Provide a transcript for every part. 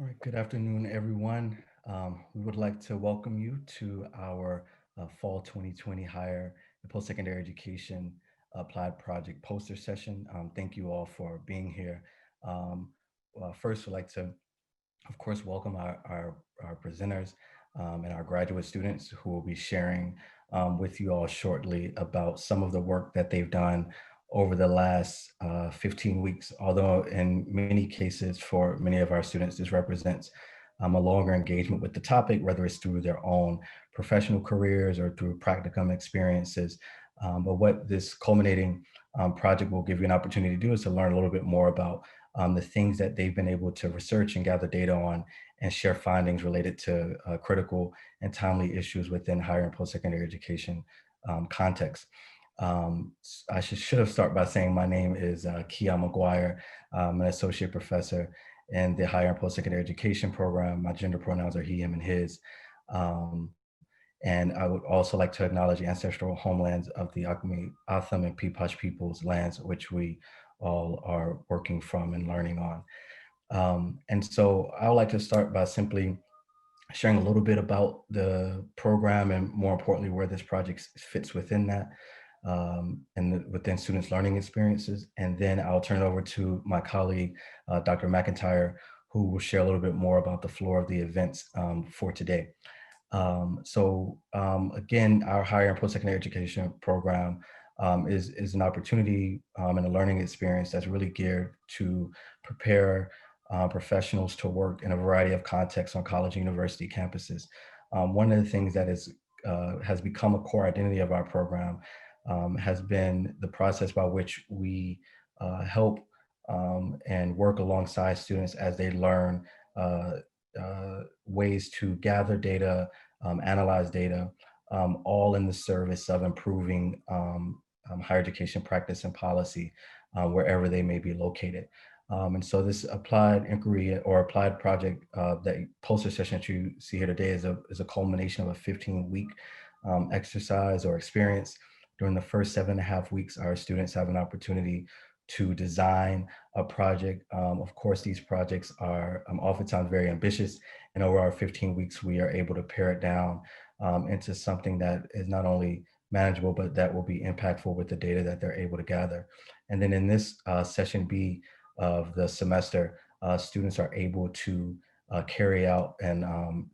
All right, good afternoon, everyone. We would like to welcome you to our Fall 2020 Higher and Post-Secondary Education Applied Project poster session. Thank you all for being here. First, we'd like to, of course, welcome our presenters and our graduate students who will be sharing with you all shortly about some of the work that they've done over the last 15 weeks, although in many cases for many of our students, this represents a longer engagement with the topic, whether it's through their own professional careers or through practicum experiences. But what this culminating project will give you an opportunity to do is to learn a little bit more about the things that they've been able to research and gather data on and share findings related to critical and timely issues within higher and post-secondary education context. I should have started by saying my name is Kia McGuire. I'm an associate professor in the higher and post-secondary education program. My gender pronouns are he, him, and his. Um, and I would also like to acknowledge the ancestral homelands of the Acme, Atham, and Peepash peoples' lands, which we all are working from and learning on. And so I would like to start by simply sharing a little bit about the program and more importantly, where this project fits within that within students' learning experiences. And then I'll turn it over to my colleague, Dr. McIntyre, who will share a little bit more about the floor of the events for today. Again, our higher and post-secondary education program is an opportunity and a learning experience that's really geared to prepare professionals to work in a variety of contexts on college and university campuses. One of the things that has become a core identity of our program has been the process by which we help and work alongside students as they learn ways to gather data, analyze data, all in the service of improving higher education practice and policy wherever they may be located. And so this applied inquiry or applied project, that poster session that you see here today is a culmination of a 15-week exercise or experience. During the first 7.5 weeks, our students have an opportunity to design a project. Of course, these projects are oftentimes very ambitious, and over our 15 weeks, we are able to pare it down into something that is not only manageable, but that will be impactful with the data that they're able to gather. And then in this session B of the semester, students are able to carry out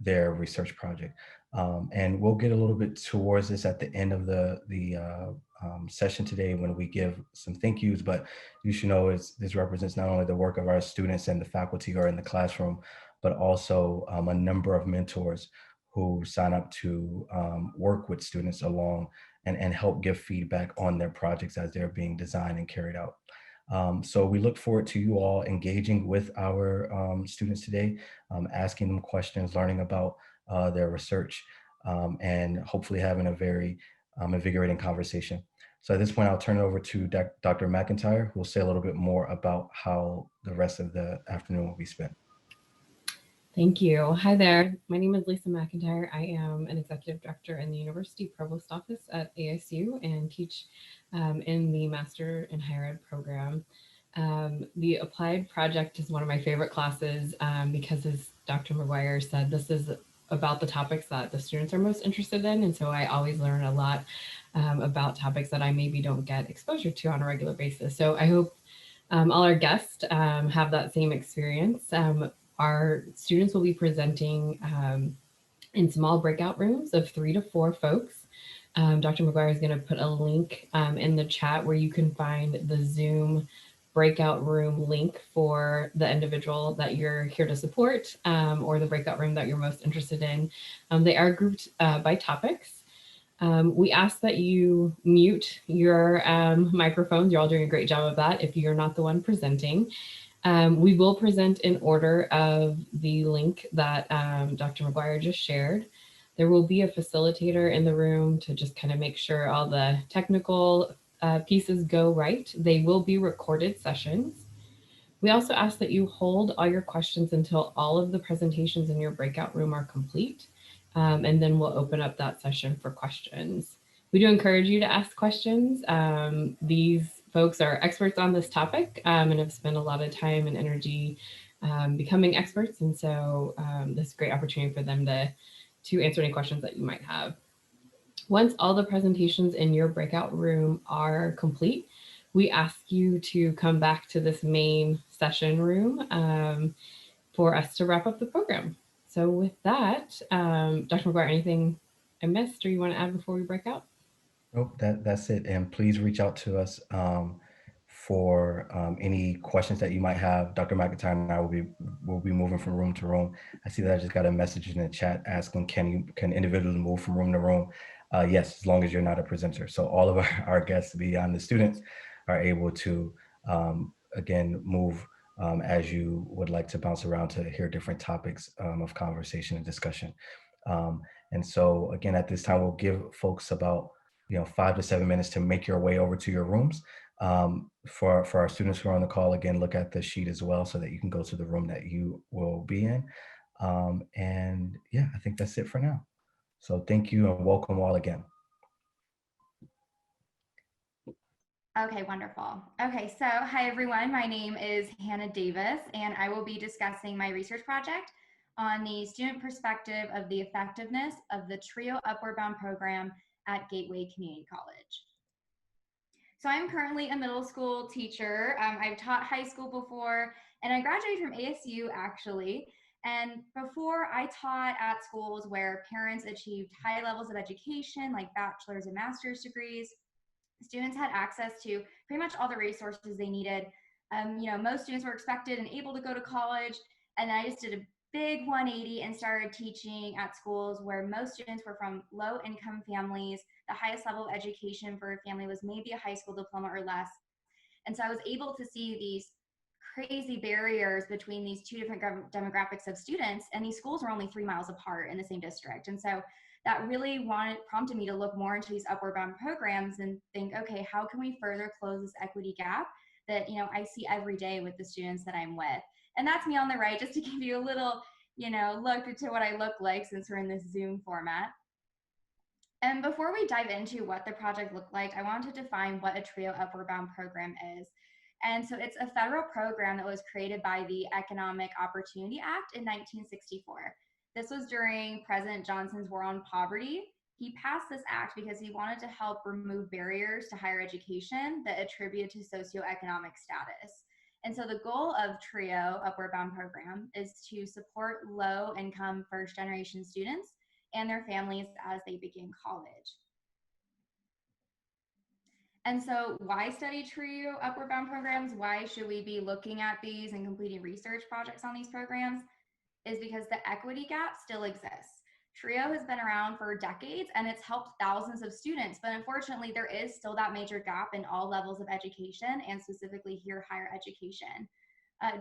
their research project. And we'll get a little bit towards this at the end of the session today when we give some thank yous, but you should know this represents not only the work of our students and the faculty who are in the classroom, but also a number of mentors who sign up to work with students along and help give feedback on their projects as they're being designed and carried out. So we look forward to you all engaging with our students today, asking them questions, learning about their research, and hopefully having a very invigorating conversation. So at this point, I'll turn it over to Dr. McIntyre, who will say a little bit more about how the rest of the afternoon will be spent. Thank you. Hi there. My name is Lisa McIntyre. I am an executive director in the University Provost Office at ASU and teach in the Master in Higher Ed program. The applied project is one of my favorite classes because, as Dr. McGuire said, this is about the topics that the students are most interested in. And so I always learn a lot about topics that I maybe don't get exposure to on a regular basis. So I hope all our guests have that same experience. Our students will be presenting in small breakout rooms of 3 to 4 folks. Dr. McGuire is going to put a link in the chat where you can find the Zoom breakout room link for the individual that you're here to support or the breakout room that you're most interested in. They are grouped by topics. We ask that you mute your microphones. You're all doing a great job of that if you're not the one presenting. We will present in order of the link that Dr. McGuire just shared. There will be a facilitator in the room to just kind of make sure all the technical pieces go right. They will be recorded sessions. We also ask that you hold all your questions until all of the presentations in your breakout room are complete, and then we'll open up that session for questions. We do encourage you to ask questions. These folks are experts on this topic and have spent a lot of time and energy becoming experts. And so this is a great opportunity for them to answer any questions that you might have. Once all the presentations in your breakout room are complete, we ask you to come back to this main session room for us to wrap up the program. So with that, Dr. McGuire, anything I missed or you want to add before we break out? Nope, that's it. And please reach out to us for any questions that you might have. Dr. McIntyre and I will be moving from room to room. I see that I just got a message in the chat asking, can individuals move from room to room? Yes, as long as you're not a presenter. So all of our guests beyond the students are able to, again, move as you would like to bounce around to hear different topics of conversation and discussion. And so again, at this time, we'll give folks about 5 to 7 minutes to make your way over to your rooms. For our students who are on the call, again, look at the sheet as well so that you can go to the room that you will be in. And yeah, I think that's it for now. So thank you and welcome all again. Okay, wonderful. Okay, so hi everyone. My name is Hannah Davis, and I will be discussing my research project on the student perspective of the effectiveness of the TRIO Upward Bound program at Gateway Community College. So I'm currently a middle school teacher. I've taught high school before, and I graduated from ASU actually. And before, I taught at schools where parents achieved high levels of education, like bachelor's and master's degrees. Students had access to pretty much all the resources they needed. Most students were expected and able to go to college, and I just did a big 180 and started teaching at schools where most students were from low income families. The highest level of education for a family was maybe a high school diploma or less. And so I was able to see these crazy barriers between these two different demographics of students, and these schools were only 3 miles apart in the same district. And so that really prompted me to look more into these upward bound programs and think, okay, how can we further close this equity gap that I see every day with the students that I'm with? And that's me on the right, just to give you a little look into what I look like since we're in this Zoom format. And before we dive into what the project looked like, I wanted to define what a TRIO Upward Bound program is. And so it's a federal program that was created by the Economic Opportunity Act in 1964. This was during President Johnson's War on Poverty. He passed this act because he wanted to help remove barriers to higher education that attributed to socioeconomic status. And so the goal of TRIO Upward Bound program is to support low-income first-generation students and their families as they begin college. And so why study TRIO Upward Bound programs? Why should we be looking at these and completing research projects on these programs? Is because the equity gap still exists. TRIO has been around for decades and it's helped thousands of students, but unfortunately there is still that major gap in all levels of education, and specifically here, higher education.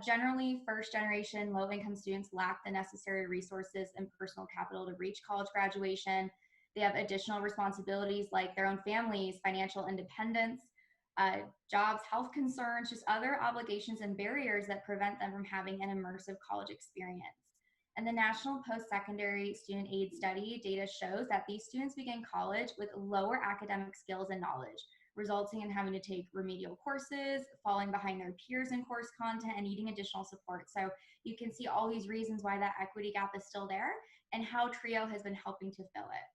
Generally, first generation low income students lack the necessary resources and personal capital to reach college graduation. They have additional responsibilities like their own families, financial independence, jobs, health concerns, just other obligations and barriers that prevent them from having an immersive college experience. And the National Post-Secondary Student Aid Study data shows that these students begin college with lower academic skills and knowledge, resulting in having to take remedial courses, falling behind their peers in course content, and needing additional support. So you can see all these reasons why that equity gap is still there and how TRIO has been helping to fill it.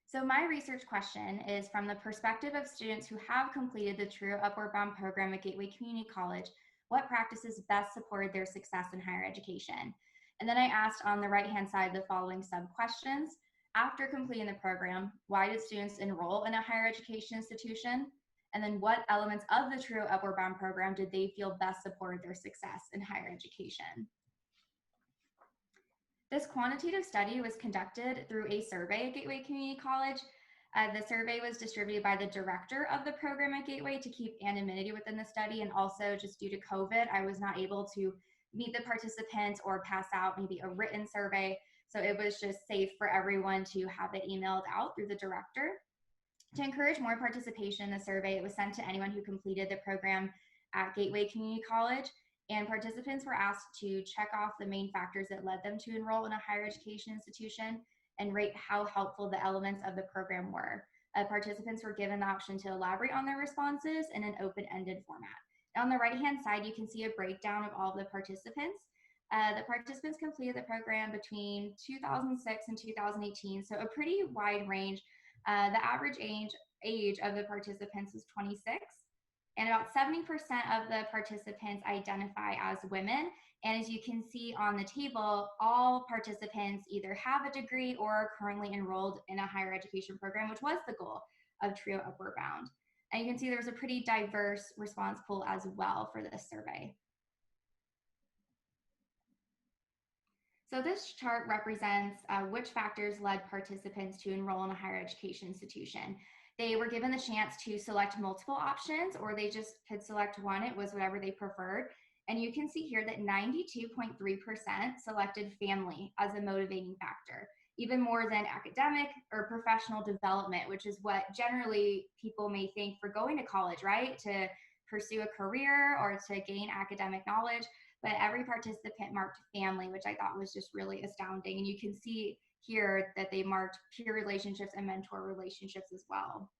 So my research question is from the perspective of students who have completed the TRIO Upward Bound program at Gateway Community College, what practices best supported their success in higher education? And then I asked on the right-hand side the following sub-questions. After completing the program, why did students enroll in a higher education institution? And then what elements of the TRIO Upward Bound program did they feel best supported their success in higher education? This quantitative study was conducted through a survey at Gateway Community College. The survey was distributed by the director of the program at Gateway to keep anonymity within the study, and also just due to COVID, I was not able to meet the participants or pass out maybe a written survey. So it was just safe for everyone to have it emailed out through the director. To encourage more participation in the survey, it was sent to anyone who completed the program at Gateway Community College, and participants were asked to check off the main factors that led them to enroll in a higher education institution and rate how helpful the elements of the program were. Participants were given the option to elaborate on their responses in an open-ended format. On the right-hand side, you can see a breakdown of all the participants. The participants completed the program between 2006 and 2018, so a pretty wide range. The average age of the participants was 26, and about 70% of the participants identify as women. And as you can see on the table, all participants either have a degree or are currently enrolled in a higher education program, which was the goal of TRIO Upward Bound. And you can see there was a pretty diverse response pool as well for this survey. So this chart represents which factors led participants to enroll in a higher education institution. They were given the chance to select multiple options, or they just could select one. It was whatever they preferred. And you can see here that 92.3% selected family as a motivating factor, even more than academic or professional development, which is what generally people may think for going to college, right? To pursue a career or to gain academic knowledge. But every participant marked family, which I thought was just really astounding. And you can see here that they marked peer relationships and mentor relationships as well.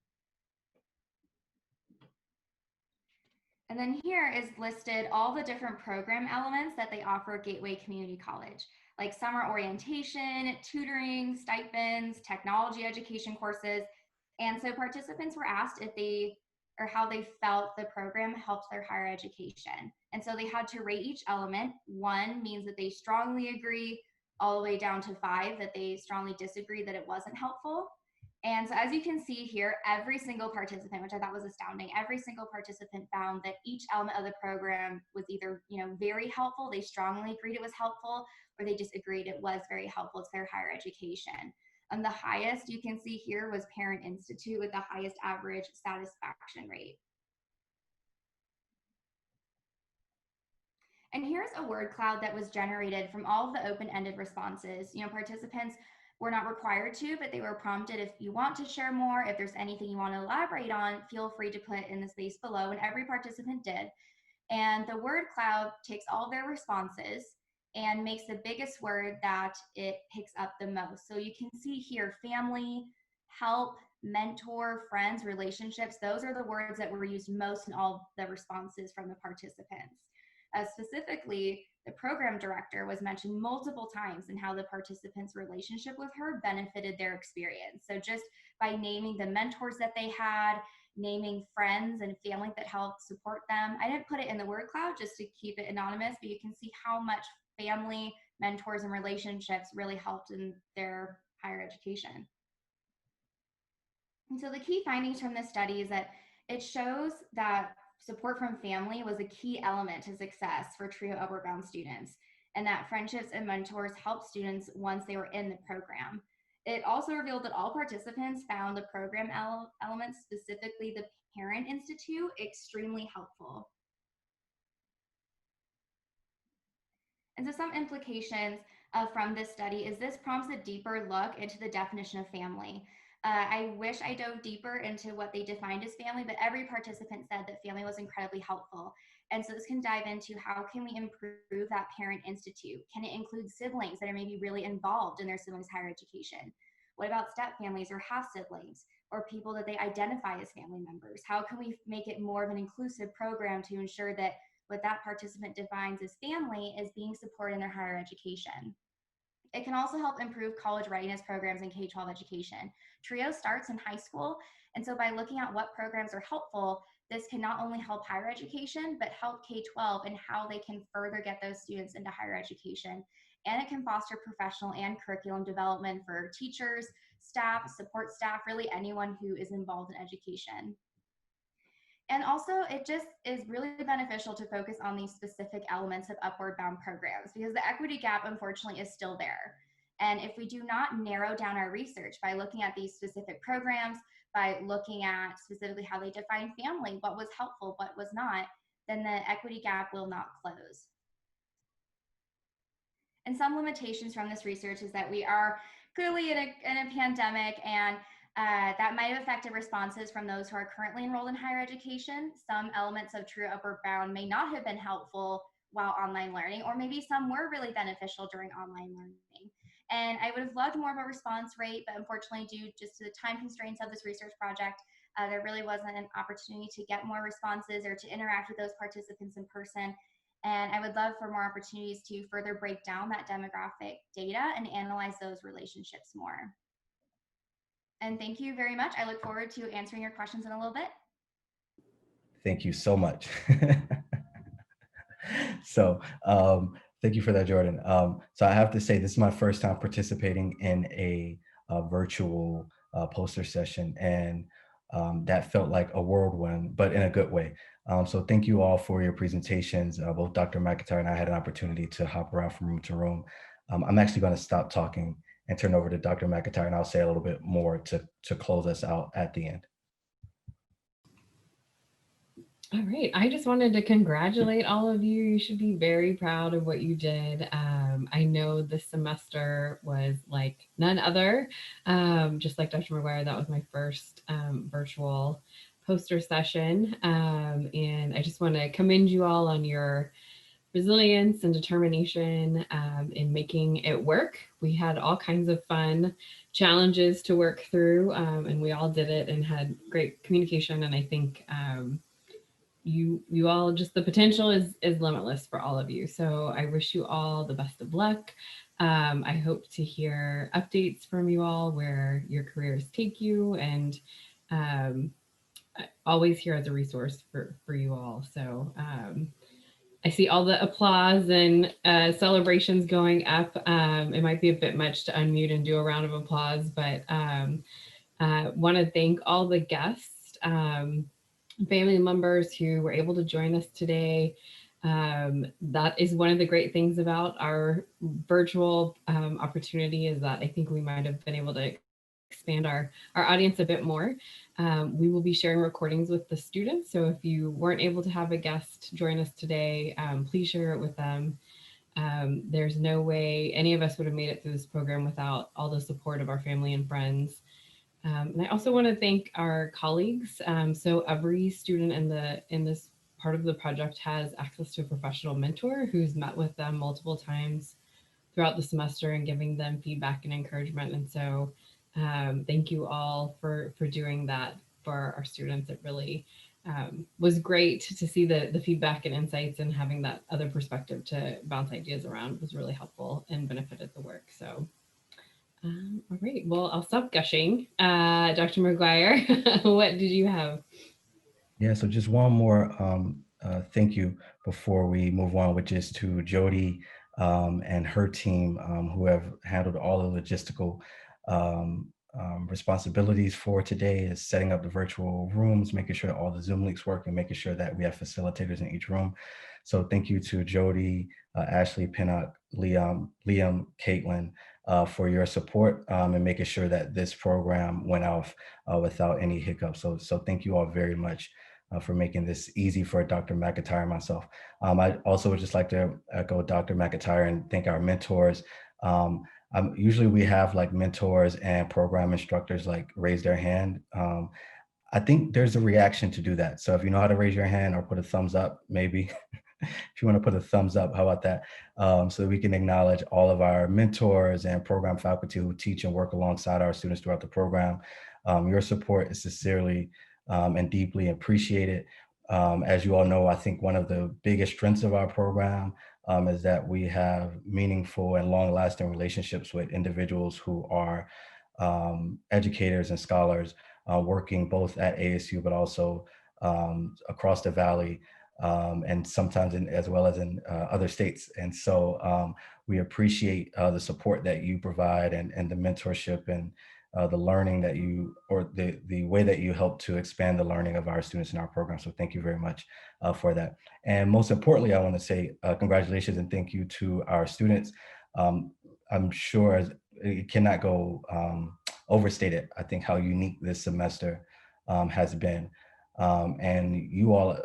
And then here is listed all the different program elements that they offer at Gateway Community College, like summer orientation, tutoring, stipends, technology education courses. And so participants were asked if they or how they felt the program helped their higher education. And so they had to rate each element. 1 means that they strongly agree, all the way down to 5 that they strongly disagree that it wasn't helpful. And so as you can see here, every single participant, which I thought was astounding, every single participant found that each element of the program was either, very helpful, they strongly agreed it was helpful, or they disagreed it was very helpful to their higher education. And the highest you can see here was Parent Institute with the highest average satisfaction rate. And here's a word cloud that was generated from all of the open-ended responses. Participants were not required to, but they were prompted, if you want to share more, if there's anything you want to elaborate on, feel free to put in the space below, and every participant did. And the word cloud takes all their responses and makes the biggest word that it picks up the most. So you can see here, family, help, mentor, friends, relationships, those are the words that were used most in all the responses from the participants. Specifically, the program director was mentioned multiple times and how the participants' relationship with her benefited their experience. So just by naming the mentors that they had, naming friends and family that helped support them. I didn't put it in the word cloud just to keep it anonymous, but you can see how much family, mentors, and relationships really helped in their higher education. And so the key findings from this study is that it shows that support from family was a key element to success for TRIO Upward Bound students, and that friendships and mentors helped students once they were in the program. It also revealed that all participants found the program elements, specifically the Parent Institute, extremely helpful. And so some implications from this study is this prompts a deeper look into the definition of family. I wish I dove deeper into what they defined as family, but every participant said that family was incredibly helpful. And so this can dive into how can we improve that Parent Institute? Can it include siblings that are maybe really involved in their siblings' higher education? What about step families or half siblings or people that they identify as family members? How can we make it more of an inclusive program to ensure that what that participant defines as family is being supported in their higher education? It can also help improve college readiness programs in K-12 education. TRIO starts in high school, and so by looking at what programs are helpful, this can not only help higher education, but help K-12 and how they can further get those students into higher education. And it can foster professional and curriculum development for teachers, staff, support staff, really anyone who is involved in education. And also, it just is really beneficial to focus on these specific elements of Upward Bound programs because the equity gap, unfortunately, is still there. And if we do not narrow down our research by looking at these specific programs, by looking at specifically how they define family, what was helpful, what was not, then the equity gap will not close. And some limitations from this research is that we are clearly in a pandemic, and that might have affected responses from those who are currently enrolled in higher education. Some elements of TRIO Upward Bound may not have been helpful while online learning, or maybe some were really beneficial during online learning. And I would have loved more of a response rate, but unfortunately, due just to the time constraints of this research project, There really wasn't an opportunity to get more responses or to interact with those participants in person. And I would love for more opportunities to further break down that demographic data and analyze those relationships more. And thank you very much. I look forward to answering your questions in a little bit. Thank you so much. So thank you for that, Jordan. So I have to say, this is my first time participating in a virtual poster session, and that felt like a whirlwind, but in a good way. So thank you all for your presentations. Both Dr. McIntyre and I had an opportunity to hop around from room to room. I'm actually going to stop talking and turn over to Dr. McIntyre, and I'll say a little bit more to close us out at the end. All right. I just wanted to congratulate all of you. You should be very proud of what you did. I know this semester was like none other. Just like Dr. McGuire, that was my first virtual poster session. And I just want to commend you all on your resilience and determination in making it work. We had all kinds of fun challenges to work through, and we all did it and had great communication. And I think you all, just the potential is limitless for all of you. So I wish you all the best of luck. I hope to hear updates from you all where your careers take you, and always here as a resource for you all. So I see all the applause and celebrations going up. It might be a bit much to unmute and do a round of applause, but want to thank all the guests, family members who were able to join us today. That is one of the great things about our virtual opportunity, is that I think we might have been able to expand our audience a bit more. We will be sharing recordings with the students. So if you weren't able to have a guest join us today, please share it with them. There's no way any of us would have made it through this program without all the support of our family and friends. And I also want to thank our colleagues. So every student in this part of the project has access to a professional mentor who's met with them multiple times throughout the semester and giving them feedback and encouragement. And so thank you all for doing that for our students. It really was great to see the feedback and insights, and having that other perspective to bounce ideas around was really helpful and benefited the work. So all right, well, I'll stop gushing. Dr. McGuire, what did you have? Yeah, so just one more thank you before we move on, which is to Jody and her team, who have handled all the logistical responsibilities for today, is setting up the virtual rooms, making sure that all the Zoom links work, and making sure that we have facilitators in each room. So thank you to Jody, Ashley, Pinnock, Liam, Caitlin, for your support and making sure that this program went off without any hiccups. So thank you all very much for making this easy for Dr. McIntyre and myself. I also would just like to echo Dr. McIntyre and thank our mentors. Usually we have like mentors and program instructors like raise their hand. I think there's a reaction to do that. So if you know how to raise your hand or put a thumbs up, maybe. If you want to put a thumbs up, how about that? So that we can acknowledge all of our mentors and program faculty who teach and work alongside our students throughout the program. Your support is sincerely and deeply appreciated. As you all know, I think one of the biggest strengths of our program is that we have meaningful and long-lasting relationships with individuals who are educators and scholars working both at ASU, but also across the Valley, and sometimes as well as in other states. And so we appreciate the support that you provide, and the mentorship, and the learning that you, or the way that you help to expand the learning of our students in our program. So thank you very much for that. And most importantly, I want to say congratulations and thank you to our students. I'm sure it cannot go overstated, I think, how unique this semester has been. And you all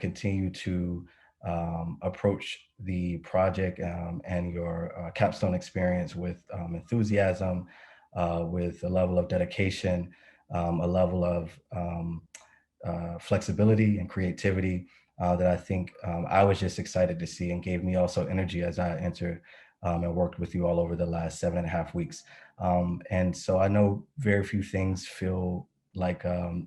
continue to approach the project and your capstone experience with enthusiasm, with a level of dedication, a level of flexibility and creativity that I think I was just excited to see, and gave me also energy as I entered and worked with you all over the last 7.5 weeks. And so I know very few things feel like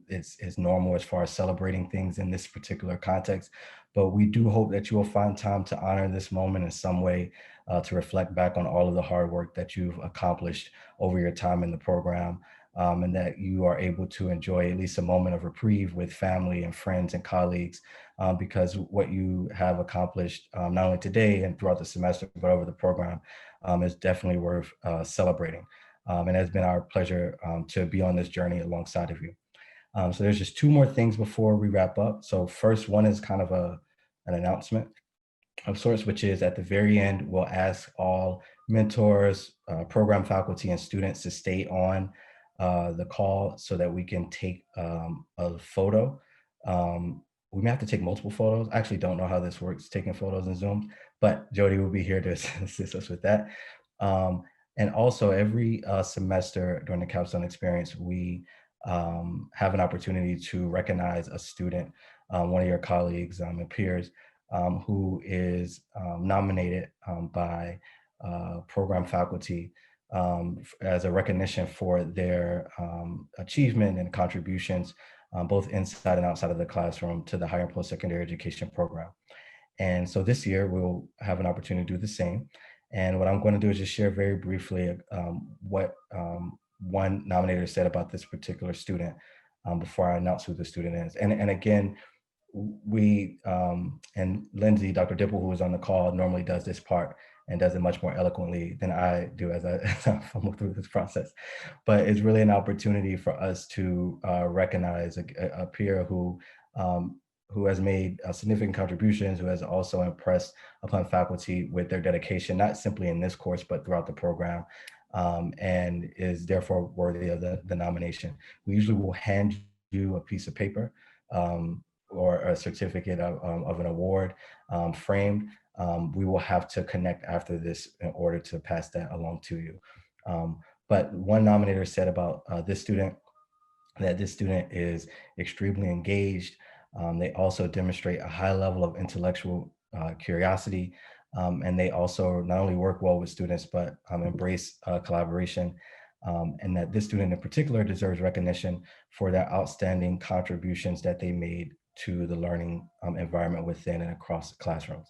it's normal as far as celebrating things in this particular context. But we do hope that you will find time to honor this moment in some way, to reflect back on all of the hard work that you've accomplished over your time in the program, and that you are able to enjoy at least a moment of reprieve with family and friends and colleagues, because what you have accomplished, not only today and throughout the semester, but over the program, is definitely worth celebrating. And it's been our pleasure to be on this journey alongside of you. So there's just two more things before we wrap up. So first one is kind of an announcement of sorts, which is at the very end, we'll ask all mentors, program faculty, and students to stay on the call so that we can take a photo. We may have to take multiple photos. I actually don't know how this works, taking photos in Zoom, but Jody will be here to assist us with that. And also every semester during the capstone experience, we have an opportunity to recognize a student, one of your colleagues and peers, who is nominated by program faculty as a recognition for their achievement and contributions, both inside and outside of the classroom, to the higher and post-secondary education program. And so this year we'll have an opportunity to do the same. And what I'm going to do is just share very briefly what one nominator said about this particular student before I announce who the student is. And again, we and Lindsay, Dr. Dipple, who is on the call, normally does this part and does it much more eloquently than I do as I fumble through this process. But it's really an opportunity for us to recognize a peer who has made significant contributions, who has also impressed upon faculty with their dedication, not simply in this course, but throughout the program, and is therefore worthy of the nomination. We usually will hand you a piece of paper or a certificate of an award framed. We will have to connect after this in order to pass that along to you. But one nominator said about this student, that this student is extremely engaged. They also demonstrate a high level of intellectual curiosity, and they also not only work well with students, but embrace collaboration, and that this student in particular deserves recognition for their outstanding contributions that they made to the learning environment within and across classrooms.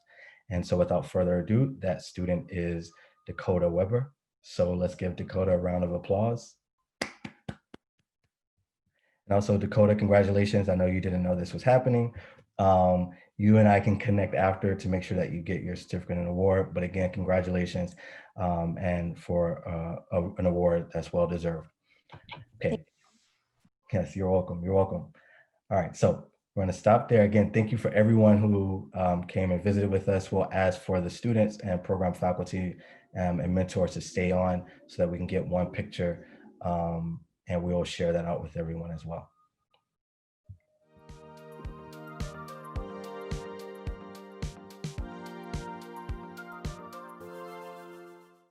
And so without further ado, that student is Dakota Weber. So let's give Dakota a round of applause. And also, Dakota, congratulations. I know you didn't know this was happening. You and I can connect after to make sure that you get your certificate and award. But again, congratulations, and for an award that's well deserved. Okay. Yes, you're welcome. You're welcome. All right. So we're going to stop there. Again, thank you for everyone who came and visited with us. We'll ask for the students and program faculty and mentors to stay on so that we can get one picture, and we will share that out with everyone as well.